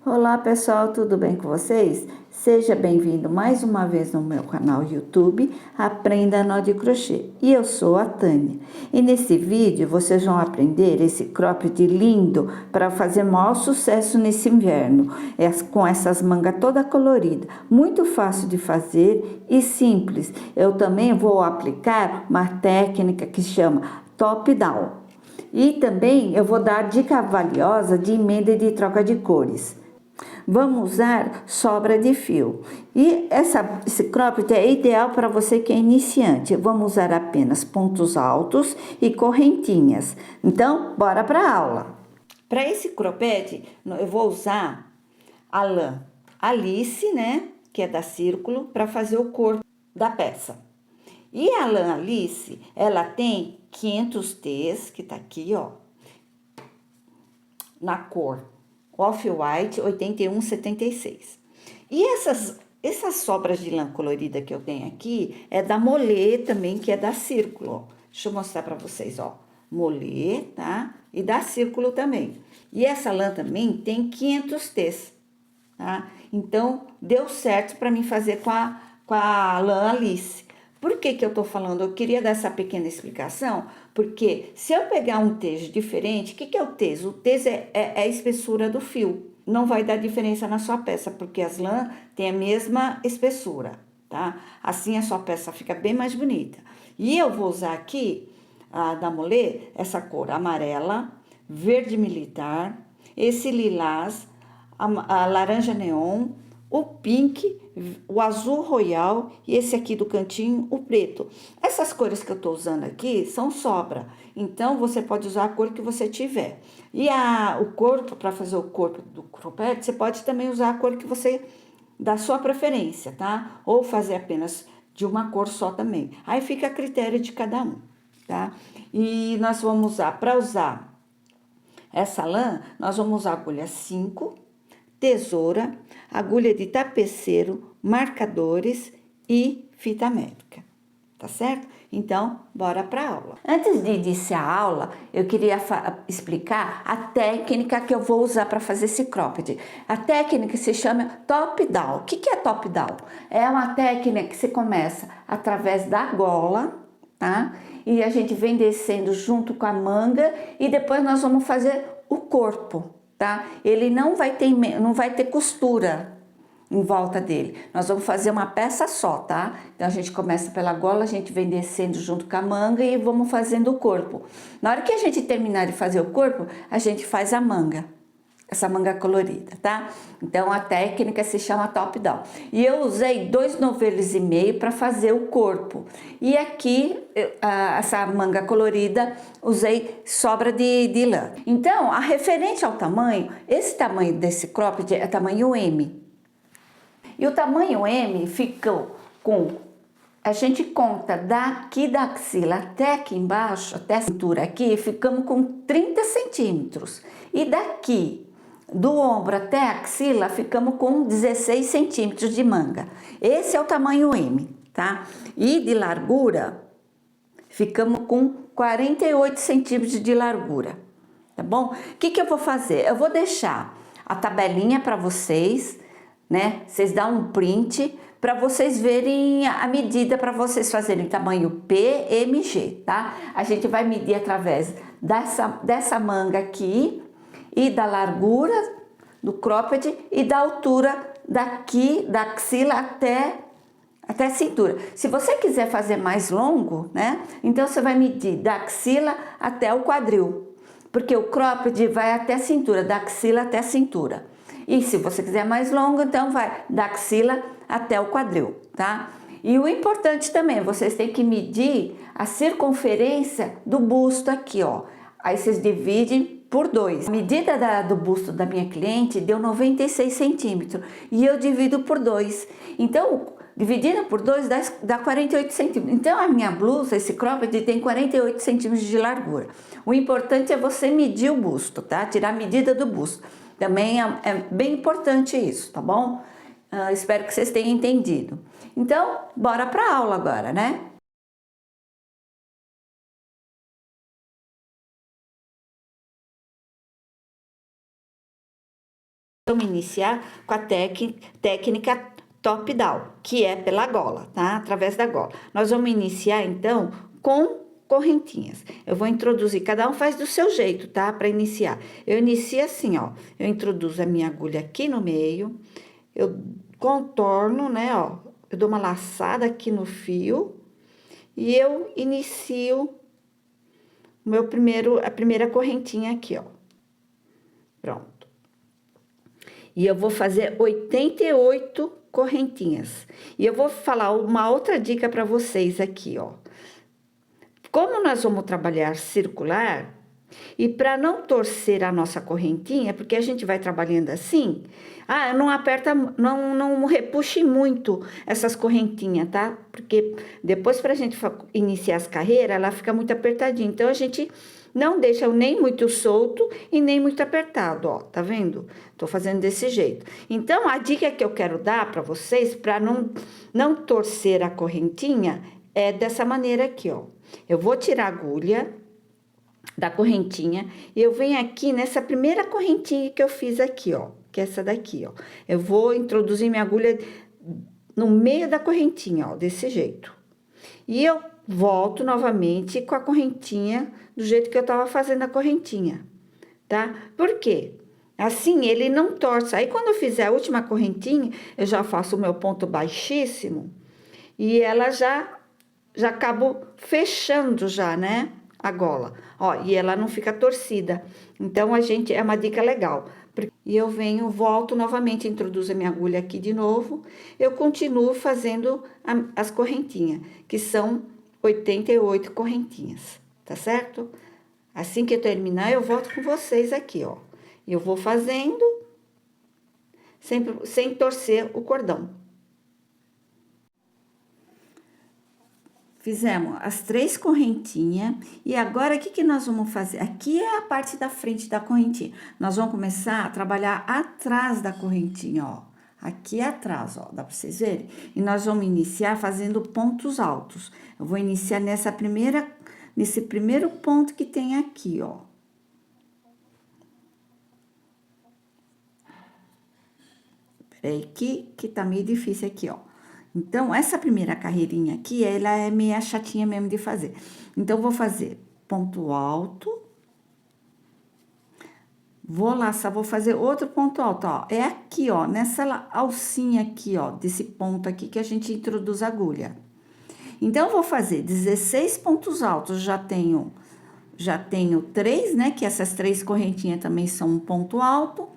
Olá pessoal, tudo bem com vocês? Seja bem-vindo mais uma vez no meu canal YouTube Aprenda Nó de Crochê. E eu sou a Tânia. E nesse vídeo vocês vão aprender esse cropped lindo para fazer maior sucesso nesse inverno. Com essas mangas toda colorida, muito fácil de fazer e simples. Eu também vou aplicar uma técnica que chama top down. E também eu vou dar dica valiosa de emenda e de troca de cores. Vamos usar sobra de fio. E esse cropped é ideal para você que é iniciante. Vamos usar apenas pontos altos e correntinhas. Então, bora para a aula. Para esse cropped, eu vou usar a lã Alice, né? Que é da Círculo, para fazer o corpo da peça. E a lã Alice, ela tem 500 T's, que tá aqui, ó, na cor Off-White 8176. E essas sobras de lã colorida que eu tenho aqui é da Molê também, que é da Círculo, ó. Deixa eu mostrar para vocês, ó. Molê, tá? E da Círculo também. E essa lã também tem 500 T's, tá? Então, deu certo para mim fazer com a lã Alice. Por que eu tô falando? Eu queria dar essa pequena explicação, porque se eu pegar um teso diferente, o que é o teso? O teso é a espessura do fio. Não vai dar diferença na sua peça, porque as lãs têm a mesma espessura, tá? Assim a sua peça fica bem mais bonita. E eu vou usar aqui, da Molê, essa cor amarela, verde militar, esse lilás, a laranja neon, o pink, o azul royal e esse aqui do cantinho, o preto. Essas cores que eu tô usando aqui são sobra, então você pode usar a cor que você tiver. E o corpo, para fazer o corpo do cropped, você pode também usar a cor que você, da sua preferência, tá? Ou fazer apenas de uma cor só também. Aí fica a critério de cada um, tá? E nós vamos usar, para usar essa lã, nós vamos usar agulha 5, tesoura, agulha de tapeceiro, marcadores e fita métrica, tá certo? Então, bora para a aula. Antes de iniciar a aula, eu queria explicar a técnica que eu vou usar para fazer esse cropped. A técnica se chama top down. O que é top down? É uma técnica que se começa através da gola, tá? E a gente vem descendo junto com a manga e depois nós vamos fazer o corpo, tá? Ele não vai ter costura em volta dele. Nós vamos fazer uma peça só, tá? Então a gente começa pela gola, a gente vem descendo junto com a manga e vamos fazendo o corpo. Na hora que a gente terminar de fazer o corpo, a gente faz a manga. Essa manga colorida, tá? Então a técnica se chama top down. E eu usei 2,5 novelos para fazer o corpo. E aqui, essa manga colorida, usei sobra de lã. Então, a referente ao tamanho, esse tamanho desse cropped é tamanho M. E o tamanho M ficou com... A gente conta daqui da axila até aqui embaixo, até a cintura aqui, ficamos com 30 centímetros. E daqui do ombro até a axila, ficamos com 16 centímetros de manga. Esse é o tamanho M, tá? E de largura, ficamos com 48 centímetros de largura, tá bom? O que eu vou fazer? Eu vou deixar a tabelinha para vocês, né? Vocês dão um print para vocês verem a medida para vocês fazerem tamanho PMG, tá? A gente vai medir através dessa manga aqui e da largura do cropped e da altura daqui da axila até a cintura. Se você quiser fazer mais longo, né? Então você vai medir da axila até o quadril, porque o cropped vai até a cintura, da axila até a cintura. E se você quiser mais longo, então vai da axila até o quadril, tá? E o importante também, vocês têm que medir a circunferência do busto aqui, ó. Aí vocês dividem por 2. A medida do busto da minha cliente deu 96 centímetros e eu divido por 2. Então, dividindo por 2 dá 48 centímetros. Então, a minha blusa, esse cropped, tem 48 centímetros de largura. O importante é você medir o busto, tá? Tirar a medida do busto. Também é bem importante isso, tá bom? Espero que vocês tenham entendido. Então, bora para a aula agora, né? Vamos iniciar com a técnica top-down, que é pela gola, tá? Através da gola. Nós vamos iniciar, então, com correntinhas. Eu vou introduzir, cada um faz do seu jeito, tá? Para iniciar. Eu inicio assim, ó. Eu introduzo a minha agulha aqui no meio, eu contorno, né, ó. Eu dou uma laçada aqui no fio e eu inicio a primeira correntinha aqui, ó. Pronto. E eu vou fazer 88 correntinhas. E eu vou falar uma outra dica para vocês aqui, ó. Como nós vamos trabalhar circular, e para não torcer a nossa correntinha, porque a gente vai trabalhando assim, não aperta, não repuxe muito essas correntinhas, tá? Porque depois pra gente iniciar as carreiras, ela fica muito apertadinha. Então, a gente não deixa nem muito solto e nem muito apertado, ó, tá vendo? Tô fazendo desse jeito. Então, a dica que eu quero dar para vocês, para não torcer a correntinha, é dessa maneira aqui, ó. Eu vou tirar a agulha da correntinha e eu venho aqui nessa primeira correntinha que eu fiz aqui, ó, que é essa daqui, ó. Eu vou introduzir minha agulha no meio da correntinha, ó, desse jeito. E eu volto novamente com a correntinha do jeito que eu tava fazendo a correntinha, tá? Por quê? Assim ele não torce. Aí quando eu fizer a última correntinha, eu já faço o meu ponto baixíssimo e ela já acabo fechando já, né? A gola, ó, e ela não fica torcida. Então, é uma dica legal. E eu volto novamente, introduzo a minha agulha aqui de novo, eu continuo fazendo as correntinhas, que são 88 correntinhas, tá certo? Assim que eu terminar, eu volto com vocês aqui, ó. Eu vou fazendo, sem torcer o cordão. Fizemos as 3 correntinhas e agora o que nós vamos fazer? Aqui é a parte da frente da correntinha. Nós vamos começar a trabalhar atrás da correntinha, ó. Aqui atrás, ó, dá pra vocês verem? E nós vamos iniciar fazendo pontos altos. Eu vou iniciar nesse primeiro ponto que tem aqui, ó. Peraí que tá meio difícil aqui, ó. Então, essa primeira carreirinha aqui, ela é meio chatinha mesmo de fazer. Então, vou fazer ponto alto. Vou laçar, vou fazer outro ponto alto, ó. É aqui, ó, nessa alcinha aqui, ó, desse ponto aqui que a gente introduz a agulha. Então, eu vou fazer 16 pontos altos, já tenho 3, né, que essas 3 correntinhas também são um ponto alto.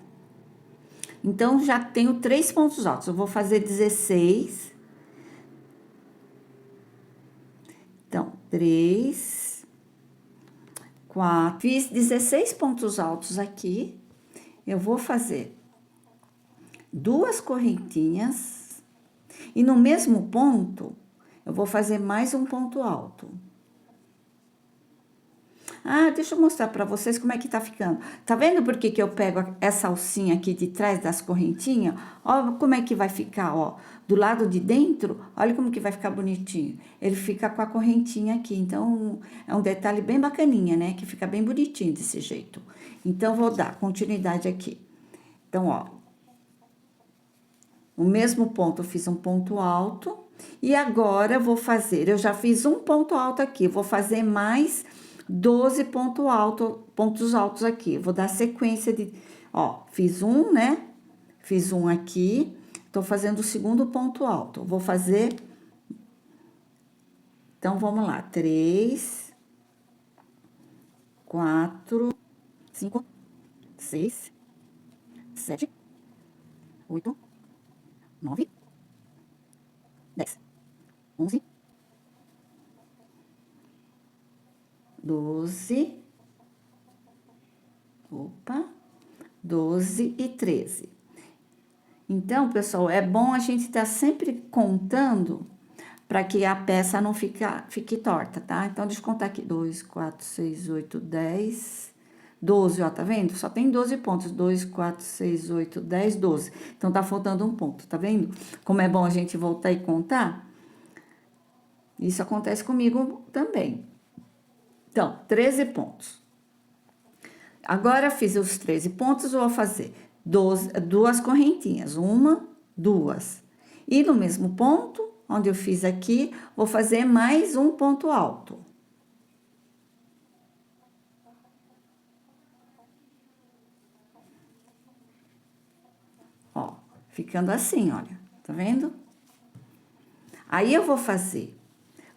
Então, já tenho 3 pontos altos. Eu vou fazer 16. Então, 3, 4, fiz 16 pontos altos aqui. Eu vou fazer 2 correntinhas e no mesmo ponto, eu vou fazer mais um ponto alto. Deixa eu mostrar pra vocês como é que tá ficando. Tá vendo por que eu pego essa alcinha aqui de trás das correntinhas? Ó, como é que vai ficar, ó. Do lado de dentro, olha como que vai ficar bonitinho. Ele fica com a correntinha aqui. Então, é um detalhe bem bacaninha, né? Que fica bem bonitinho desse jeito. Então, vou dar continuidade aqui. Então, ó. No mesmo ponto, eu fiz um ponto alto. E agora, eu vou fazer... Eu já fiz um ponto alto aqui. Vou fazer mais 12 pontos altos aqui. Vou dar sequência de... Ó, fiz um, né? Fiz um aqui. Tô fazendo o segundo ponto alto. Vou fazer... Então, vamos lá. 3, 4, 5, 6, 7, 8, 9, 10, 11, 12, 12 e 13. Então, pessoal, é bom a gente estar sempre contando para que a peça não fique torta, tá? Então, deixa eu contar aqui. 2, 4, 6, 8, 10, 12, ó, tá vendo? Só tem 12 pontos. 2, 4, 6, 8, 10, 12. Então, tá faltando um ponto, tá vendo? Como é bom a gente voltar e contar. Isso acontece comigo também. Então, 13 pontos. Agora, fiz os 13 pontos, eu vou fazer duas correntinhas, uma, duas. E no mesmo ponto, onde eu fiz aqui, vou fazer mais um ponto alto. Ó, ficando assim, olha, tá vendo? Aí, eu vou fazer,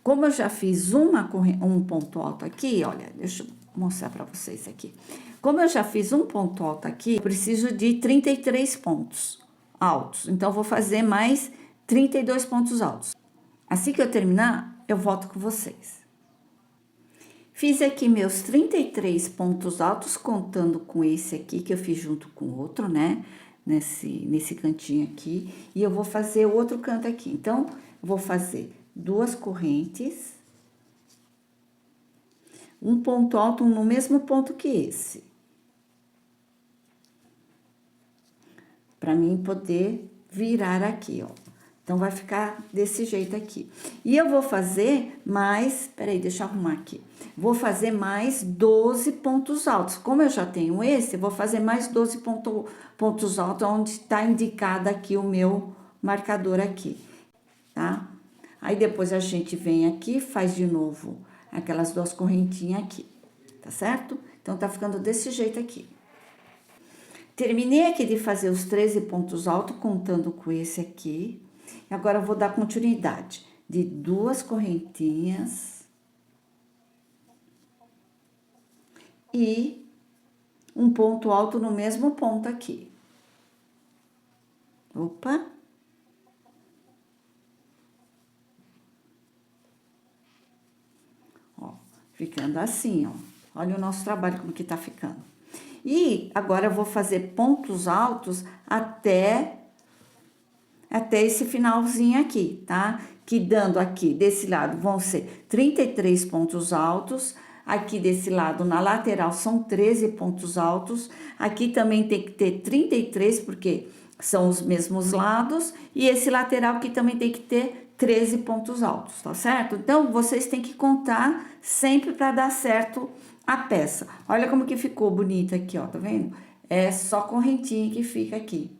como eu já fiz um ponto alto aqui, olha, deixa eu mostrar pra vocês aqui. Como eu já fiz um ponto alto aqui, eu preciso de 33 pontos altos. Então, eu vou fazer mais 32 pontos altos. Assim que eu terminar, eu volto com vocês. Fiz aqui meus 33 pontos altos, contando com esse aqui, que eu fiz junto com o outro, né? Nesse cantinho aqui. E eu vou fazer o outro canto aqui. Então, vou fazer duas correntes. Um ponto alto no mesmo ponto que esse. Pra mim poder virar aqui, ó. Então, vai ficar desse jeito aqui. E eu vou fazer mais... Peraí, deixa eu arrumar aqui. Vou fazer mais 12 pontos altos. Como eu já tenho esse, eu vou fazer mais 12 pontos altos, onde tá indicado aqui o meu marcador aqui, tá? Aí, depois a gente vem aqui, faz de novo aquelas duas correntinhas aqui, tá certo? Então, tá ficando desse jeito aqui. Terminei aqui de fazer os 13 pontos altos, contando com esse aqui. Agora, eu vou dar continuidade de duas correntinhas e um ponto alto no mesmo ponto aqui. Opa! Ó, ficando assim, ó. Olha o nosso trabalho como que tá ficando. E agora, eu vou fazer pontos altos até esse finalzinho aqui, tá? Que dando aqui, desse lado, vão ser 33 pontos altos. Aqui desse lado, na lateral, são 13 pontos altos. Aqui também tem que ter 33, porque são os mesmos lados. E esse lateral aqui também tem que ter 13 pontos altos, tá certo? Então, vocês têm que contar sempre para dar certo a peça. Olha como que ficou bonita aqui, ó, tá vendo? É só correntinha que fica aqui.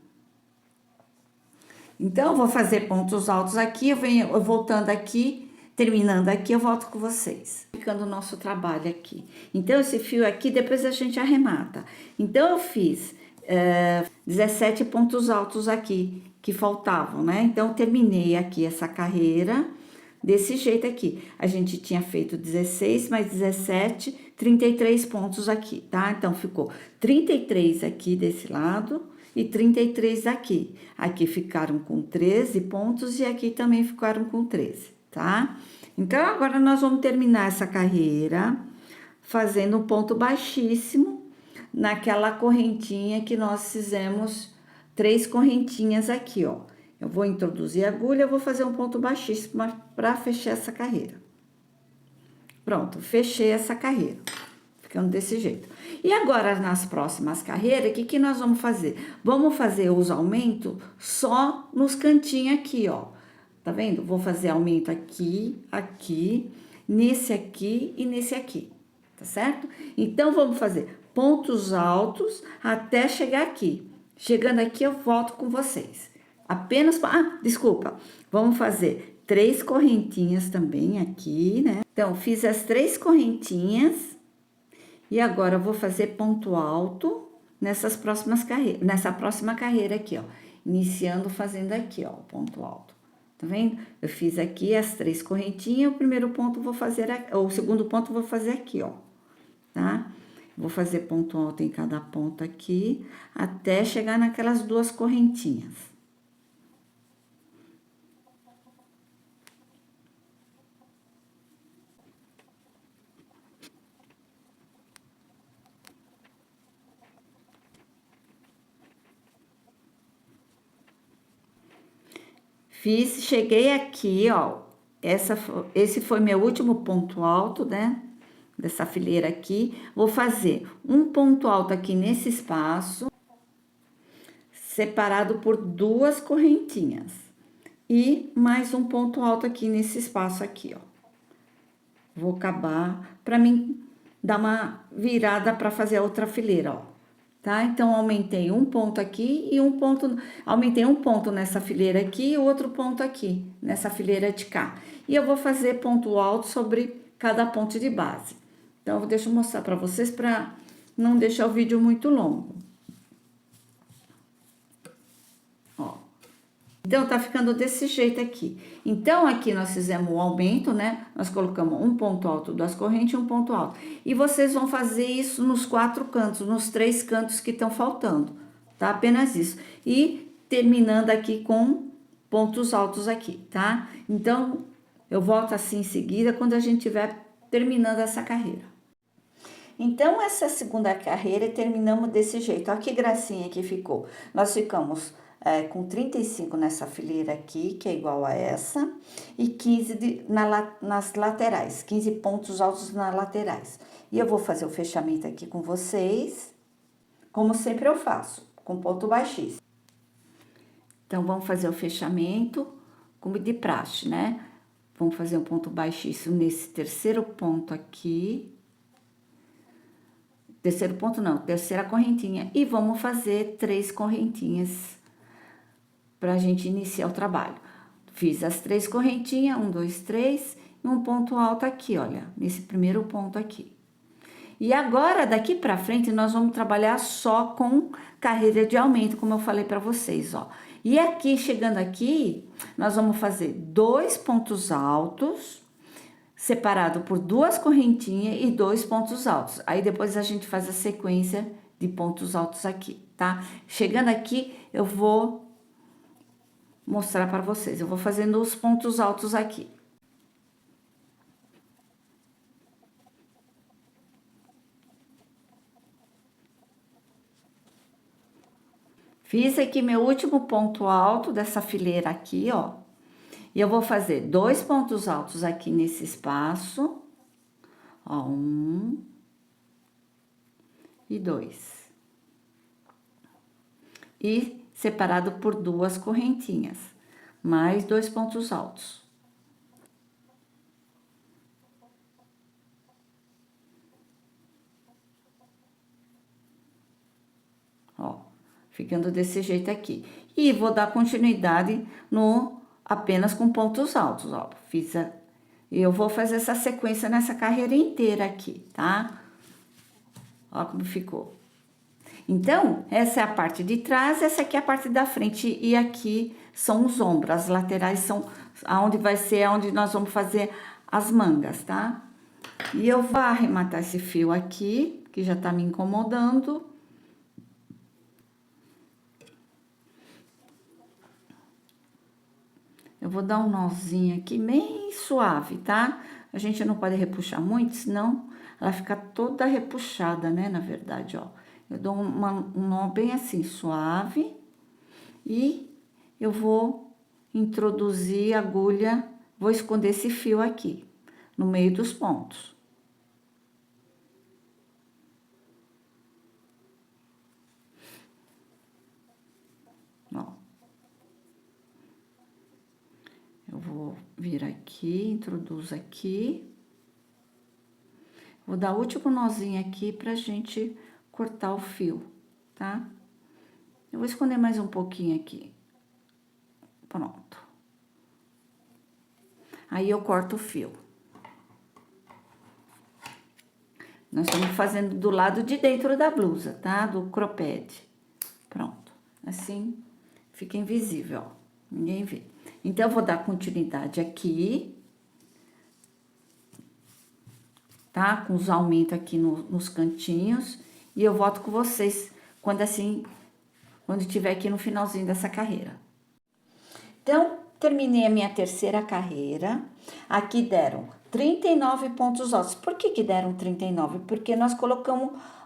Então, eu vou fazer pontos altos aqui, eu voltando aqui, terminando aqui, eu volto com vocês. Ficando o nosso trabalho aqui. Então, esse fio aqui, depois a gente arremata. Então, eu fiz 17 pontos altos aqui, que faltavam, né? Então, eu terminei aqui essa carreira desse jeito aqui. A gente tinha feito 16 mais 17, 33 pontos aqui, tá? Então, ficou 33 aqui desse lado e 33 aqui. Aqui ficaram com 13 pontos e aqui também ficaram com 13, tá? Então, agora nós vamos terminar essa carreira fazendo um ponto baixíssimo naquela correntinha que nós fizemos 3 correntinhas aqui, ó. Eu vou introduzir a agulha, eu vou fazer um ponto baixíssimo para fechar essa carreira. Pronto, fechei essa carreira, ficando desse jeito. E agora, nas próximas carreiras, o que nós vamos fazer? Vamos fazer os aumentos só nos cantinhos aqui, ó. Tá vendo? Vou fazer aumento aqui, aqui, nesse aqui e nesse aqui, tá certo? Então, vamos fazer pontos altos até chegar aqui. Chegando aqui, eu volto com vocês. Apenas... Ah, desculpa. Vamos fazer 3 correntinhas também aqui, né? Então, fiz as 3 correntinhas. E agora, eu vou fazer ponto alto nessas próximas carreiras. Nessa próxima carreira aqui, ó. Iniciando fazendo aqui, ó, o ponto alto. Tá vendo? Eu fiz aqui as 3 correntinhas. O primeiro ponto vou fazer... O segundo ponto vou fazer aqui, ó. Tá? Vou fazer ponto alto em cada ponto aqui. Até chegar naquelas 2 correntinhas. Cheguei aqui, ó, esse foi meu último ponto alto, né, dessa fileira aqui. Vou fazer um ponto alto aqui nesse espaço, separado por 2 correntinhas. E mais um ponto alto aqui nesse espaço aqui, ó. Vou acabar, pra mim dar uma virada pra fazer a outra fileira, ó. tá? Então, aumentei um ponto aqui e um ponto, aumentei um ponto nessa fileira aqui e outro ponto aqui, nessa fileira de cá. E eu vou fazer ponto alto sobre cada ponto de base. Então, deixa eu mostrar para vocês para não deixar o vídeo muito longo. Ó. Então, tá ficando desse jeito aqui. Então, aqui nós fizemos um aumento, né? Nós colocamos um ponto alto, duas correntes e um ponto alto. E vocês vão fazer isso nos 4 cantos, nos 3 cantos que estão faltando, tá? Apenas isso. E terminando aqui com pontos altos aqui, tá? Então, eu volto assim em seguida quando a gente tiver terminando essa carreira. Então, essa segunda carreira terminamos desse jeito. Olha que gracinha que ficou. Nós ficamos com 35 nessa fileira aqui, que é igual a essa, e 15 nas laterais, 15 pontos altos nas laterais. E eu vou fazer o fechamento aqui com vocês, como sempre eu faço, com ponto baixíssimo. Então, vamos fazer o fechamento como de praxe, né? Vamos fazer um ponto baixíssimo nesse terceiro ponto aqui. Terceiro ponto não, terceira correntinha. E vamos fazer 3 correntinhas pra gente iniciar o trabalho. Fiz as 3 correntinhas, 1, 2, 3, e um ponto alto aqui, olha, nesse primeiro ponto aqui. E agora, daqui pra frente, nós vamos trabalhar só com carreira de aumento, como eu falei pra vocês, ó. E aqui, chegando aqui, nós vamos fazer 2 pontos altos, separado por 2 correntinhas e 2 pontos altos. Aí, depois a gente faz a sequência de pontos altos aqui, tá? Chegando aqui, eu vou mostrar para vocês. Eu vou fazendo os pontos altos aqui. Fiz aqui meu último ponto alto dessa fileira aqui, ó. E eu vou fazer 2 pontos altos aqui nesse espaço. Ó, 1 e 2. E separado por 2 correntinhas, mais 2 pontos altos. Ó, ficando desse jeito aqui. E vou dar continuidade no apenas com pontos altos, ó. Eu vou fazer essa sequência nessa carreira inteira aqui, tá? Ó como ficou. Então, essa é a parte de trás, essa aqui é a parte da frente e aqui são os ombros. As laterais são aonde vai ser, onde nós vamos fazer as mangas, tá? E eu vou arrematar esse fio aqui, que já tá me incomodando. Eu vou dar um nozinho aqui bem suave, tá? A gente não pode repuxar muito, senão ela fica toda repuxada, né? Na verdade, ó. Eu dou um nó bem assim, suave. E eu vou introduzir a agulha, vou esconder esse fio aqui, no meio dos pontos. Ó. Eu vou vir aqui, introduzo aqui. Vou dar o último nozinho aqui pra gente cortar o fio, tá? Eu vou esconder mais um pouquinho aqui. Pronto. Aí, eu corto o fio. Nós estamos fazendo do lado de dentro da blusa, tá? Do cropped. Pronto. Assim, fica invisível, ó. Ninguém vê. Então, eu vou dar continuidade aqui. Tá? Com os aumentos aqui nos cantinhos. E eu volto com vocês quando estiver aqui no finalzinho dessa carreira. Então, terminei a minha terceira carreira. Aqui deram 39 pontos altos. Por que deram 39? Porque nós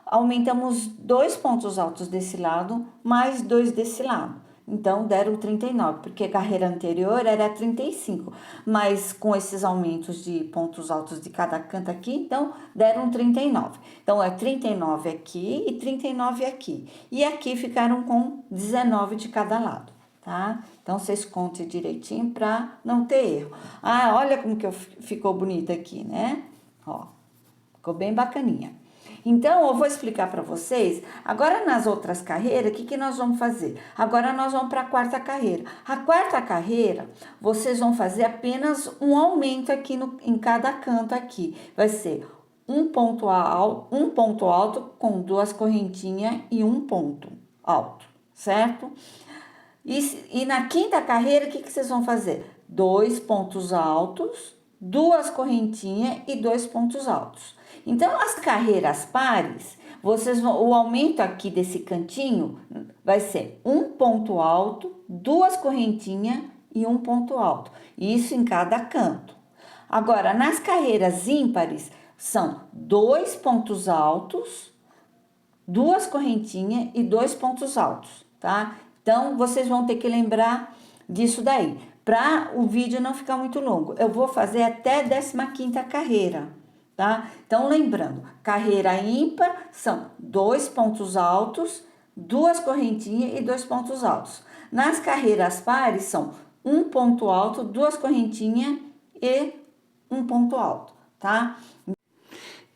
aumentamos 2 pontos altos desse lado, mais 2 desse lado. Então, deram 39, porque a carreira anterior era 35. Mas com esses aumentos de pontos altos de cada canto aqui, então, deram 39. Então, é 39 aqui e 39 aqui. E aqui ficaram com 19 de cada lado, tá? Então, vocês contem direitinho pra não ter erro. Ah, olha como que ficou bonita aqui, né? Ó, ficou bem bacaninha. Então, eu vou explicar para vocês, agora nas outras carreiras, o que nós vamos fazer? Agora nós vamos para a quarta carreira. A quarta carreira, vocês vão fazer apenas um aumento aqui em cada canto aqui. Vai ser um ponto alto com 2 correntinhas e um ponto alto, certo? E na quinta carreira, o que vocês vão fazer? 2 pontos altos, 2 correntinhas e 2 pontos altos. Então, as carreiras pares, o aumento aqui desse cantinho vai ser um ponto alto, 2 correntinhas e um ponto alto. Isso em cada canto. Agora, nas carreiras ímpares, são 2 pontos altos, 2 correntinhas e 2 pontos altos, tá? Então, vocês vão ter que lembrar disso daí. Para o vídeo não ficar muito longo, eu vou fazer até 15ª carreira, tá? Então, lembrando, carreira ímpar são 2 pontos altos, 2 correntinhas e 2 pontos altos. Nas carreiras pares são um ponto alto, 2 correntinhas e um ponto alto, tá?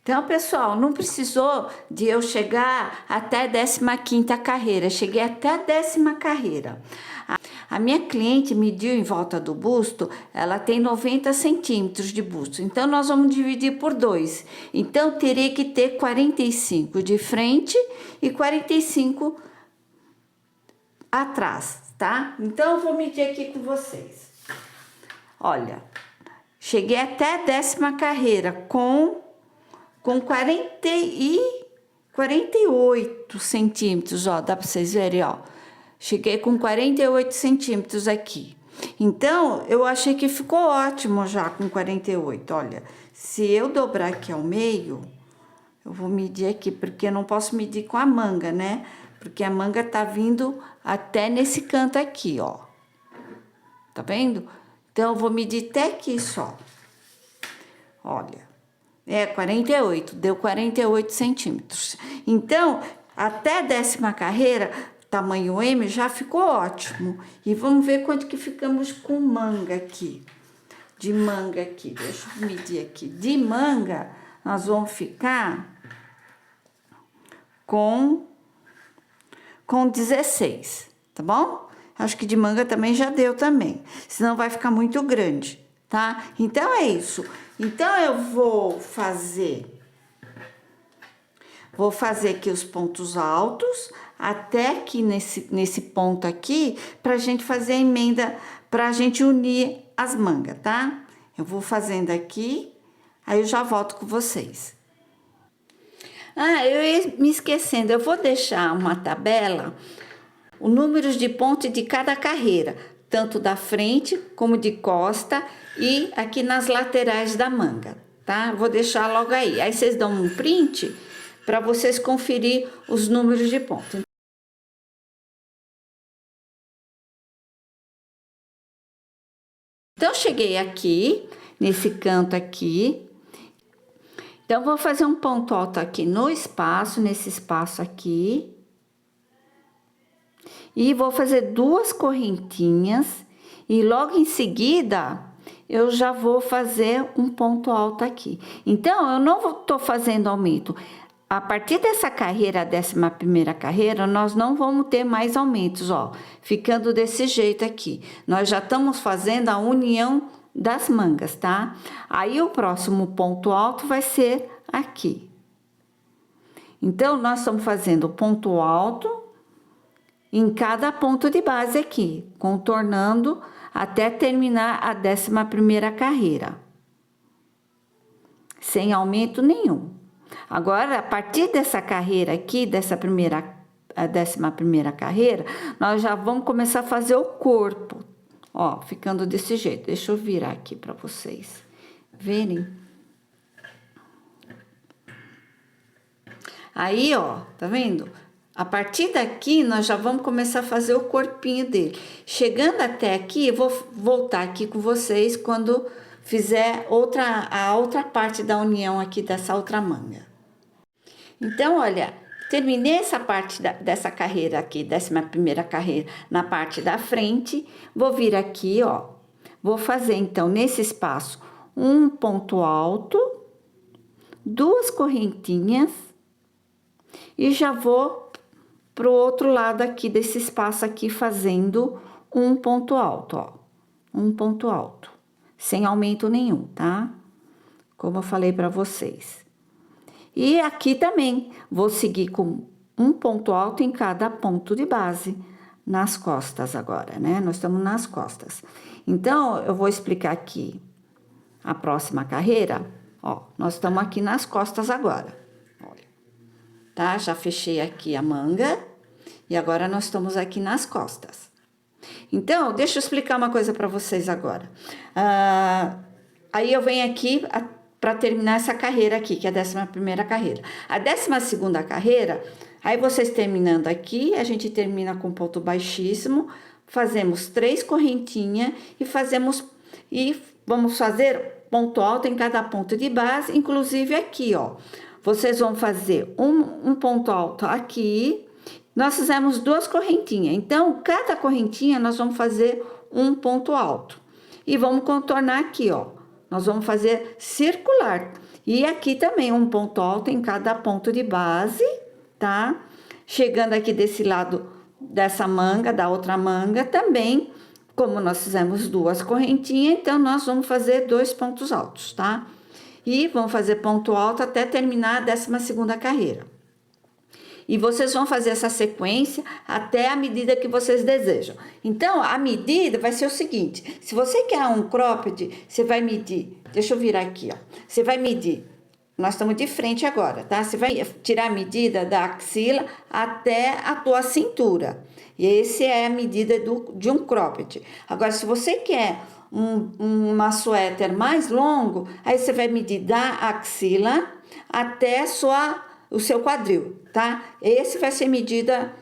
Então, pessoal, não precisou de eu chegar até 15ª carreira, cheguei até a 10ª carreira. A minha cliente mediu em volta do busto, ela tem 90 centímetros de busto, então nós vamos dividir por 2. Então, teria que ter 45 de frente e 45 atrás, tá? Então, eu vou medir aqui com vocês. Olha, cheguei até a 10ª carreira com 48 centímetros, ó, dá pra vocês verem, ó. Cheguei com 48 centímetros aqui. Então, eu achei que ficou ótimo já com 48, olha. Se eu dobrar aqui ao meio, eu vou medir aqui, porque eu não posso medir com a manga, né? Porque a manga tá vindo até nesse canto aqui, ó. Tá vendo? Então, eu vou medir até aqui só. Olha. 48, deu 48 centímetros. Então, até a 10ª carreira, tamanho M, já ficou ótimo. E vamos ver quanto que ficamos com manga aqui. De manga aqui, deixa eu medir aqui. De manga, nós vamos ficar com 16, tá bom? Acho que de manga também já deu também. Senão vai ficar muito grande, tá? Então, é isso. Então, eu vou fazer aqui os pontos altos, até aqui nesse ponto aqui, pra gente fazer a emenda, pra gente unir as mangas, tá? Eu vou fazendo aqui, aí eu já volto com vocês. Ah, eu ia me esquecendo, eu vou deixar uma tabela, os números de ponto de cada carreira, tanto da frente como de costa e aqui nas laterais da manga, tá? Vou deixar logo aí. Aí vocês dão um print para vocês conferir os números de ponto. Então, cheguei aqui, nesse canto aqui. Então, vou fazer um ponto alto aqui no espaço, nesse espaço aqui. E vou fazer 2 correntinhas e logo em seguida eu já vou fazer um ponto alto aqui. Então, eu não tô fazendo aumento. A partir dessa carreira, a 11ª carreira, nós não vamos ter mais aumentos, ó. Ficando desse jeito aqui. Nós já estamos fazendo a união das mangas, tá? Aí, o próximo ponto alto vai ser aqui. Então, nós estamos fazendo ponto alto em cada ponto de base aqui, contornando até terminar a 11ª carreira. Sem aumento nenhum. Agora, a partir dessa carreira aqui, a 11ª carreira, nós já vamos começar a fazer o corpo. Ó, ficando desse jeito. Deixa eu virar aqui para vocês verem. Aí, ó, tá vendo? A partir daqui, nós já vamos começar a fazer o corpinho dele. Chegando até aqui, eu vou voltar aqui com vocês quando fizer a outra parte da união aqui dessa outra manga. Então, olha, terminei essa parte dessa carreira aqui, 11ª carreira, na parte da frente. Vou vir aqui, ó. Vou fazer, então, nesse espaço, um ponto alto, 2 correntinhas E já vou pro outro lado aqui desse espaço aqui, fazendo um ponto alto, ó. Um ponto alto, sem aumento nenhum, tá? Como eu falei para vocês. E aqui também, vou seguir com um ponto alto em cada ponto de base, nas costas agora, né? Nós estamos nas costas. Então, eu vou explicar aqui a próxima carreira, ó. Nós estamos aqui nas costas agora, olha. Tá? Já fechei aqui a manga, e agora nós estamos aqui nas costas. Então, deixa eu explicar uma coisa para vocês agora. Aí eu venho aqui para terminar essa carreira aqui, que é a 11ª carreira. A 12ª carreira, aí vocês terminando aqui, a gente termina com ponto baixíssimo, fazemos 3 correntinhas e vamos fazer ponto alto em cada ponto de base, inclusive aqui, ó. Vocês vão fazer um ponto alto aqui. Nós fizemos 2 correntinhas, então cada correntinha nós vamos fazer um ponto alto e vamos contornar aqui, ó. Nós vamos fazer circular. E aqui também um ponto alto em cada ponto de base, tá? Chegando aqui desse lado dessa manga, da outra manga também, como nós fizemos 2 correntinhas, então nós vamos fazer 2 pontos altos, tá? E vamos fazer ponto alto até terminar a 12ª carreira. E vocês vão fazer essa sequência até a medida que vocês desejam. Então, a medida vai ser o seguinte: se você quer um cropped, você vai medir. Deixa eu virar aqui, ó. Você vai medir. Nós estamos de frente agora, tá? Você vai tirar a medida da axila até a tua cintura. E essa é a medida de um cropped. Agora, se você quer uma suéter mais longo, aí você vai medir da axila até o seu quadril, tá? Esse vai ser medida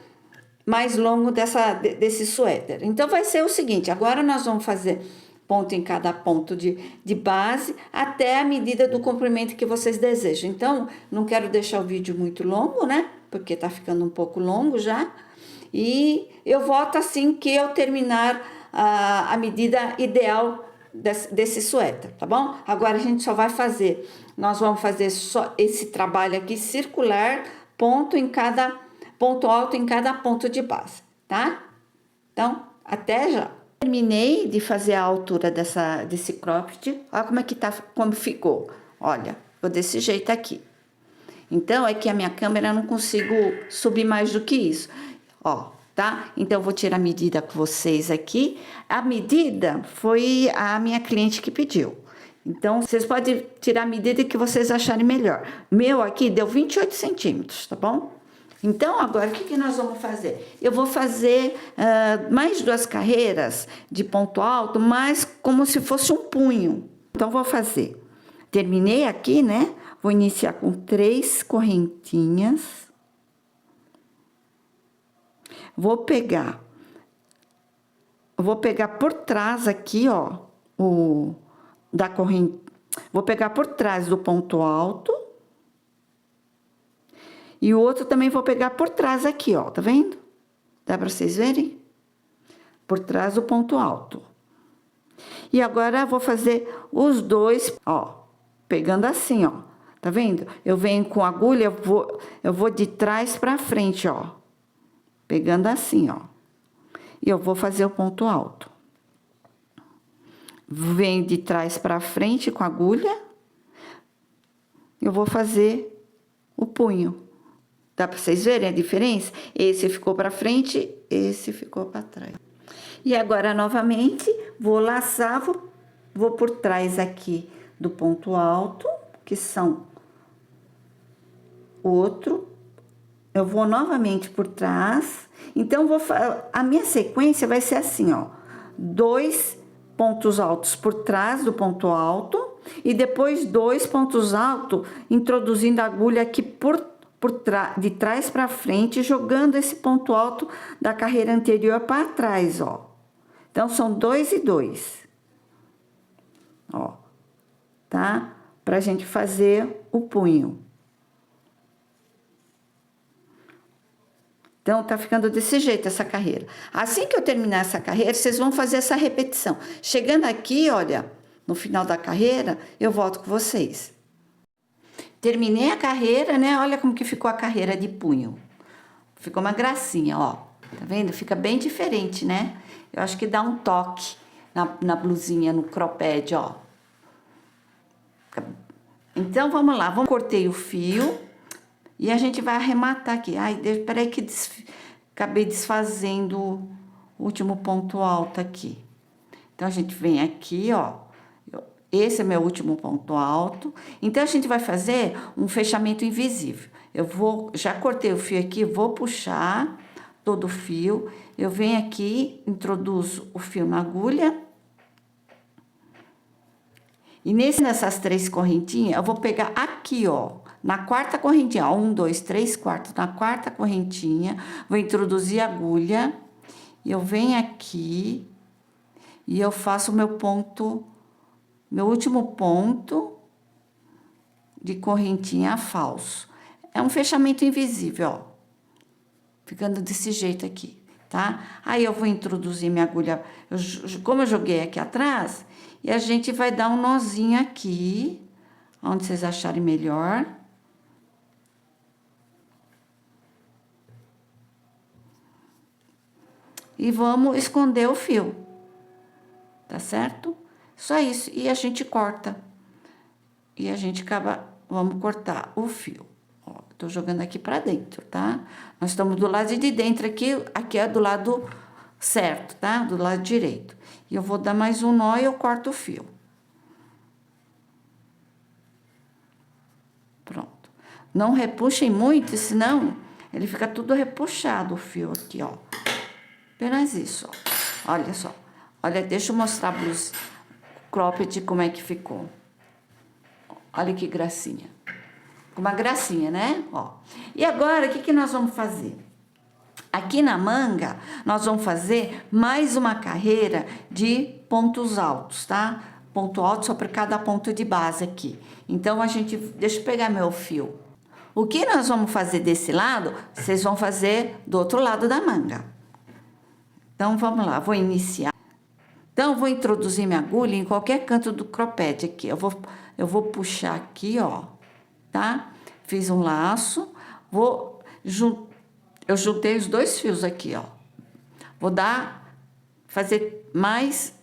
mais longo desse suéter. Então, vai ser o seguinte: agora nós vamos fazer ponto em cada ponto de base, até a medida do comprimento que vocês desejam. Então, não quero deixar o vídeo muito longo, né? Porque tá ficando um pouco longo já. E eu volto assim que eu terminar a medida ideal desse suéter, tá bom? Agora a gente só vai fazer, nós vamos fazer só esse trabalho aqui circular, ponto alto em cada ponto de base, tá? Então, até já. Terminei de fazer a altura desse cropped. Olha como é que tá, como ficou. Olha, vou desse jeito aqui. Então, é que a minha câmera eu não consigo subir mais do que isso. Ó, tá? Então, eu vou tirar a medida com vocês aqui. A medida foi a minha cliente que pediu. Então, vocês podem tirar a medida que vocês acharem melhor. Meu aqui deu 28 centímetros, tá bom? Então, agora, o que nós vamos fazer? Eu vou fazer mais 2 carreiras de ponto alto, mas como se fosse um punho. Então, vou fazer. Terminei aqui, né? Vou iniciar com 3 correntinhas. Vou pegar por trás aqui, ó, da corrente. Vou pegar por trás do ponto alto. E o outro também vou pegar por trás aqui, ó, tá vendo? Dá pra vocês verem? Por trás do ponto alto. E agora, vou fazer os 2, ó, pegando assim, ó. Tá vendo? Eu venho com a agulha, eu vou de trás pra frente, ó. Pegando assim, ó. E eu vou fazer o ponto alto. Venho de trás pra frente com a agulha. Eu vou fazer o punho. Dá para vocês verem a diferença? Esse ficou para frente, esse ficou para trás. E agora, novamente, vou laçar, vou por trás aqui do ponto alto, que são outro. Eu vou novamente por trás. Então, a minha sequência vai ser assim, ó. 2 pontos altos por trás do ponto alto. E depois 2 pontos altos, introduzindo a agulha aqui de trás para frente, jogando esse ponto alto da carreira anterior para trás, ó. Então, são 2 e 2. Ó, tá? Pra gente fazer o punho. Então, tá ficando desse jeito essa carreira. Assim que eu terminar essa carreira, vocês vão fazer essa repetição. Chegando aqui, olha, no final da carreira, eu volto com vocês. Terminei a carreira, né? Olha como que ficou a carreira de punho. Ficou uma gracinha, ó. Tá vendo? Fica bem diferente, né? Eu acho que dá um toque na blusinha, no cropped, ó. Então, vamos lá. Cortei o fio e a gente vai arrematar aqui. Ai, peraí que acabei desfazendo o último ponto alto aqui. Então, a gente vem aqui, ó. Esse é meu último ponto alto. Então, a gente vai fazer um fechamento invisível. Já cortei o fio aqui, vou puxar todo o fio. Eu venho aqui, introduzo o fio na agulha. E nessas 3 correntinhas, eu vou pegar aqui, ó, na 4ª correntinha, ó, 1, 2, 3, 4, na 4ª correntinha, vou introduzir a agulha, e eu venho aqui, e eu faço meu último ponto de correntinha falso. É um fechamento invisível, ó, ficando desse jeito aqui, tá? Aí eu vou introduzir minha agulha, como eu joguei aqui atrás, e a gente vai dar um nozinho aqui, onde vocês acharem melhor. E vamos esconder o fio, tá certo? Só isso, e a gente corta. E a gente vamos cortar o fio. Ó, tô jogando aqui pra dentro, tá? Nós estamos do lado de dentro aqui é do lado certo, tá? Do lado direito. E eu vou dar mais um nó e eu corto o fio. Pronto. Não repuxem muito, senão ele fica tudo repuxado, o fio aqui, ó. Apenas isso, ó. Olha só. Olha, deixa eu mostrar o cropped como é que ficou. Olha que gracinha. Uma gracinha, né? Ó. E agora, o que nós vamos fazer? Aqui na manga, nós vamos fazer mais uma carreira de pontos altos, tá? Ponto alto sobre cada ponto de base aqui. Então, deixa eu pegar meu fio. O que nós vamos fazer desse lado, vocês vão fazer do outro lado da manga. Então, vamos lá, vou iniciar. Então, vou introduzir minha agulha em qualquer canto do cropped aqui. Eu vou puxar aqui, ó, tá? Fiz um laço, eu juntei os 2 fios aqui, ó. Fazer mais.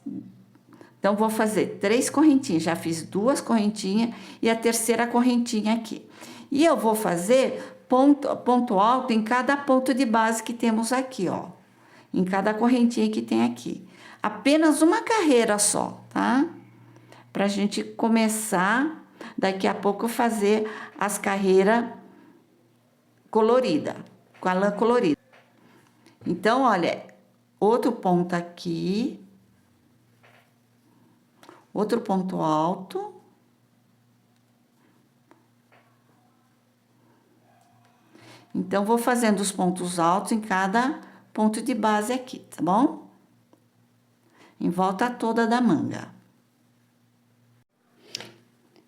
Então, vou fazer 3 correntinhas. Já fiz 2 correntinhas e a 3ª correntinha aqui. E eu vou fazer ponto alto em cada ponto de base que temos aqui, ó. Em cada correntinha que tem aqui. Apenas uma carreira só, tá? Pra gente começar, daqui a pouco, fazer as carreiras coloridas. Com a lã colorida. Então, olha, outro ponto aqui, outro ponto alto. Então, vou fazendo os pontos altos em cada ponto de base aqui, tá bom? Em volta toda da manga.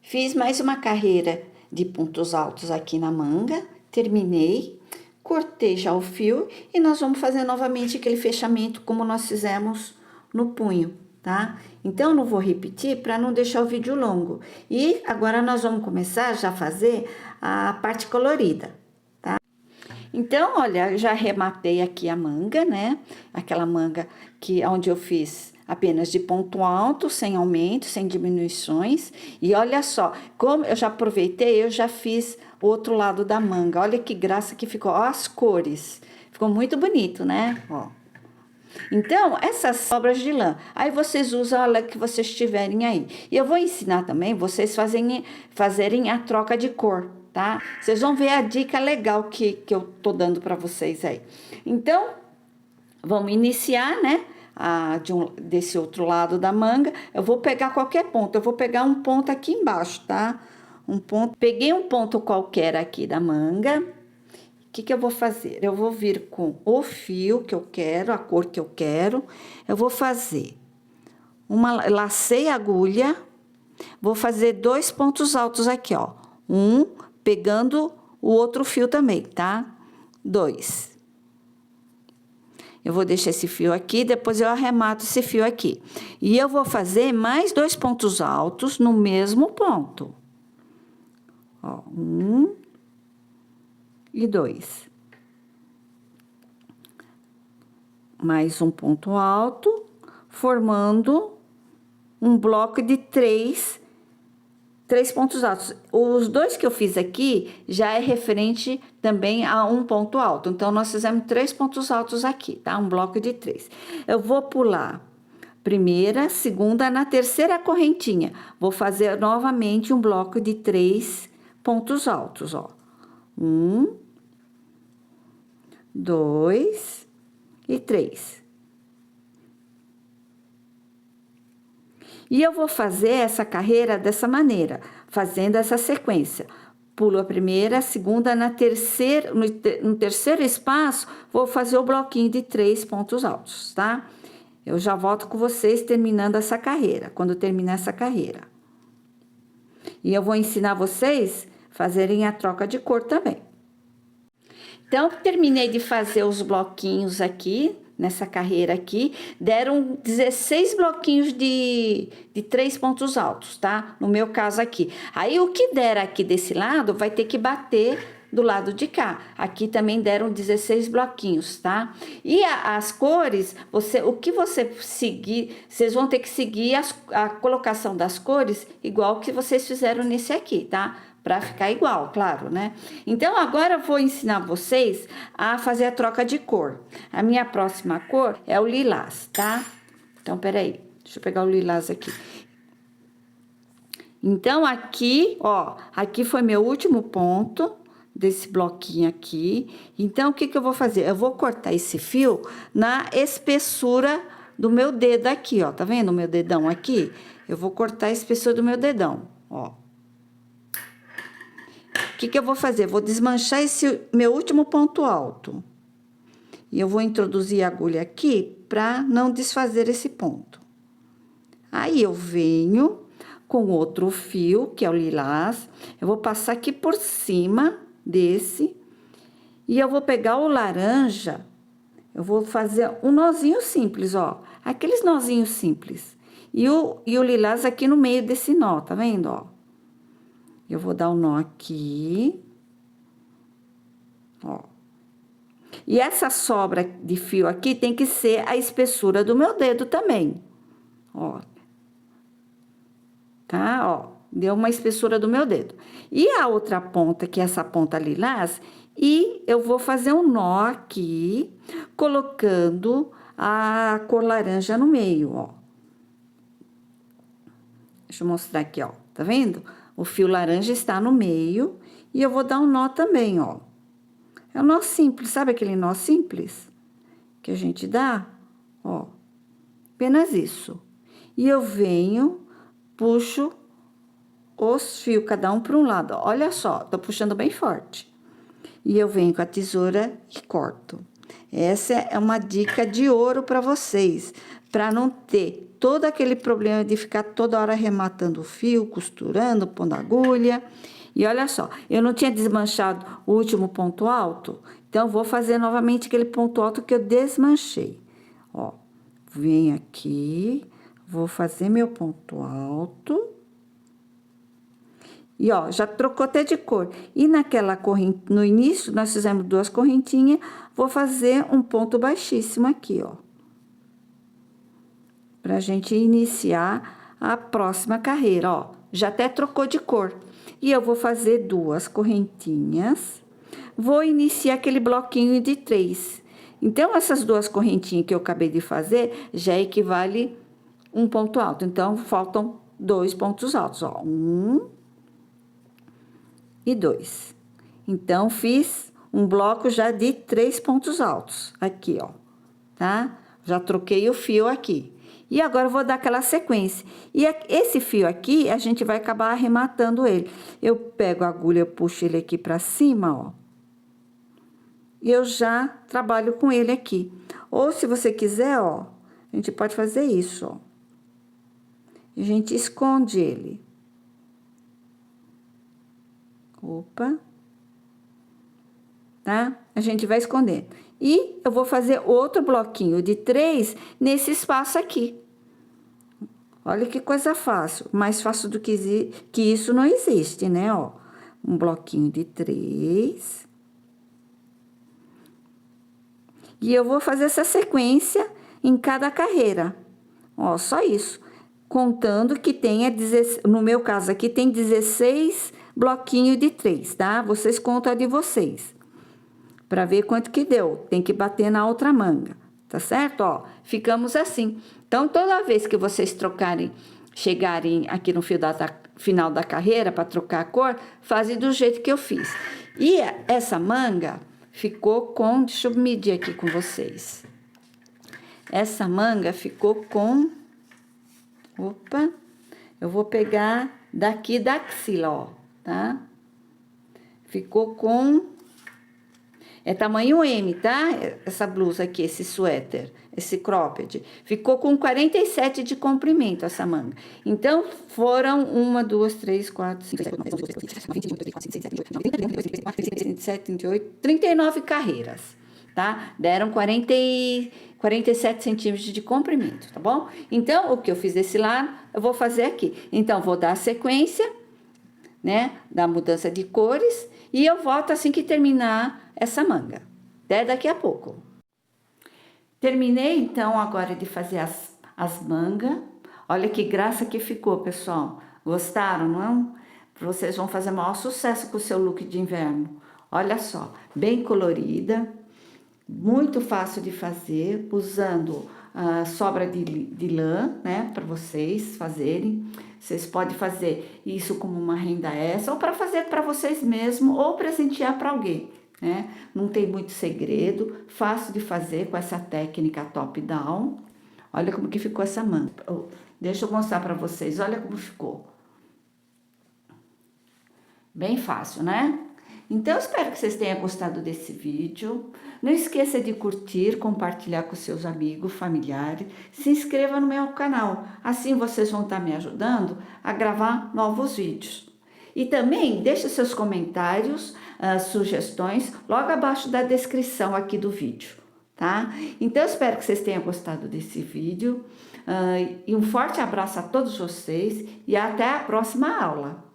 Fiz mais uma carreira de pontos altos aqui na manga, terminei. Cortei já o fio e nós vamos fazer novamente aquele fechamento como nós fizemos no punho, tá? Então, não vou repetir para não deixar o vídeo longo. E agora nós vamos começar já a fazer a parte colorida, tá? Então, olha, já arrematei aqui a manga, né? Aquela manga onde eu fiz apenas de ponto alto, sem aumento, sem diminuições. E olha só, como eu já aproveitei, eu já fiz o outro lado da manga. Olha que graça que ficou, ó, as cores. Ficou muito bonito, né? Ó. Então, essas sobras de lã, aí vocês usam a lã que vocês tiverem aí. E eu vou ensinar também vocês fazerem a troca de cor, tá? Vocês vão ver a dica legal que eu tô dando para vocês aí. Então, vamos iniciar, né? Desse outro lado da manga, eu vou pegar qualquer ponto, eu vou pegar um ponto aqui embaixo, tá? Peguei um ponto qualquer aqui da manga. O que eu vou fazer? Eu vou vir com o fio que eu quero, a cor que eu quero. Eu vou fazer lacei a agulha, vou fazer 2 pontos altos aqui, ó. Pegando o outro fio também, tá? 2. Eu vou deixar esse fio aqui, depois eu arremato esse fio aqui. E eu vou fazer mais 2 pontos altos no mesmo ponto. Ó, 1 e 2. Mais um ponto alto, formando um bloco de três pontos altos. Os dois que eu fiz aqui já é referente também a um ponto alto. Então, nós fizemos 3 pontos altos aqui, tá? Um bloco de 3. Eu vou pular primeira, segunda, na terceira correntinha. Vou fazer novamente um bloco de 3 pontos altos, ó. 1, 2 e 3. E eu vou fazer essa carreira dessa maneira, fazendo essa sequência. Pulo a primeira, a segunda, no terceiro espaço, vou fazer o bloquinho de 3 pontos altos, tá? Eu já volto com vocês terminando essa carreira, quando terminar essa carreira. E eu vou ensinar vocês a fazerem a troca de cor também. Então, terminei de fazer os bloquinhos aqui, nessa carreira aqui, deram 16 bloquinhos de 3 pontos altos, tá? No meu caso aqui. Aí, o que der aqui desse lado, vai ter que bater do lado de cá. Aqui também deram 16 bloquinhos, tá? E as cores, o que você seguir, vocês vão ter que seguir a colocação das cores igual que vocês fizeram nesse aqui, tá? Para ficar igual, claro, né? Então, agora eu vou ensinar vocês a fazer a troca de cor. A minha próxima cor é o lilás, tá? Então, peraí, deixa eu pegar o lilás aqui. Então, aqui, ó, aqui foi meu último ponto desse bloquinho aqui. Então, o que que eu vou fazer? Eu vou cortar esse fio na espessura do meu dedo aqui, ó. Tá vendo o meu dedão aqui? Eu vou cortar a espessura do meu dedão, ó. O que que eu vou fazer? Vou desmanchar esse meu último ponto alto. E eu vou introduzir a agulha aqui para não desfazer esse ponto. Aí, eu venho com outro fio, que é o lilás. Eu vou passar aqui por cima desse. E eu vou pegar o laranja. Eu vou fazer um nozinho simples, ó. Aqueles nozinhos simples. E o lilás aqui no meio desse nó, tá vendo, ó? Eu vou dar um nó aqui, ó. E essa sobra de fio aqui tem que ser a espessura do meu dedo também, ó. Tá, ó, deu uma espessura do meu dedo. E a outra ponta, que é essa ponta lilás, e eu vou fazer um nó aqui, colocando a cor laranja no meio, ó. Deixa eu mostrar aqui, ó, tá vendo? O fio laranja está no meio e eu vou dar um nó também, ó. É um nó simples, sabe aquele nó simples que a gente dá? Ó, apenas isso. E eu venho, puxo os fios, cada um para um lado. Olha só, tô puxando bem forte. E eu venho com a tesoura e corto. Essa é uma dica de ouro para vocês, para não ter todo aquele problema de ficar toda hora rematando o fio, costurando, pondo agulha. E olha só, eu não tinha desmanchado o último ponto alto, então vou fazer novamente aquele ponto alto que eu desmanchei. Ó, venho aqui, vou fazer meu ponto alto. E ó, já trocou até de cor. E naquela corrente, no início, nós fizemos 2 correntinhas, vou fazer um ponto baixíssimo aqui, ó. Pra gente iniciar a próxima carreira, ó. Já até trocou de cor. E eu vou fazer 2 correntinhas. Vou iniciar aquele bloquinho de 3. Então, essas 2 correntinhas que eu acabei de fazer, já equivale um ponto alto. Então, faltam 2 pontos altos, ó. 1 e 2. Então, fiz um bloco já de 3 pontos altos, aqui, ó, tá? Já troquei o fio aqui. E agora, eu vou dar aquela sequência. E esse fio aqui, a gente vai acabar arrematando ele. Eu pego a agulha, eu puxo ele aqui pra cima, ó. E eu já trabalho com ele aqui. Ou, se você quiser, ó, a gente pode fazer isso, ó. A gente esconde ele. Opa. Tá? A gente vai escondendo. E eu vou fazer outro bloquinho de 3 nesse espaço aqui. Olha que coisa fácil. Mais fácil do que isso não existe, né? Ó, um bloquinho de 3. E eu vou fazer essa sequência em cada carreira. Ó, só isso. Contando que tenha, no meu caso aqui, tem 16 bloquinhos de 3, tá? Vocês contam a de vocês. Pra ver quanto que deu. Tem que bater na outra manga, tá certo? Ó, ficamos assim. Então, toda vez que vocês chegarem aqui no final da carreira para trocar a cor, fazem do jeito que eu fiz. E essa manga ficou com, deixa eu medir aqui com vocês. Essa manga ficou com, opa, eu vou pegar daqui da axila, ó, tá? Ficou com, é tamanho M, tá? Essa blusa aqui, esse suéter, esse cropped. Ficou com 47 de comprimento essa manga. Então, foram 1, 2, 3, 4, 5, 6, 7, 8, 9, 10, 11, 12, 13, 14, 15, 16, 17, 18, 19, 20, 21, 22, 23, 24, 25, 26, 27, 28, 39 carreiras, tá? Deram 47 centímetros de comprimento, tá bom? Então, o que eu fiz desse lado, eu vou fazer aqui. Então, vou dar a sequência, né, da mudança de cores, e eu volto assim que terminar essa manga. Até daqui a pouco. Terminei, então, agora de fazer as mangas. Olha que graça que ficou, pessoal. Gostaram, não é? Vocês vão fazer maior sucesso com o seu look de inverno. Olha só, bem colorida, muito fácil de fazer, usando sobra de lã, né, para vocês fazerem. Vocês podem fazer isso como uma renda extra, ou para fazer para vocês mesmos, ou presentear para alguém, né? Não tem muito segredo, fácil de fazer com essa técnica top-down. Olha como que ficou essa manga. Deixa eu mostrar para vocês, olha como ficou. Bem fácil, né? Então, eu espero que vocês tenham gostado desse vídeo. Não esqueça de curtir, compartilhar com seus amigos, familiares. Se inscreva no meu canal. Assim vocês vão estar me ajudando a gravar novos vídeos. E também deixe seus comentários, sugestões, logo abaixo da descrição aqui do vídeo, tá? Então, eu espero que vocês tenham gostado desse vídeo. E um forte abraço a todos vocês e até a próxima aula.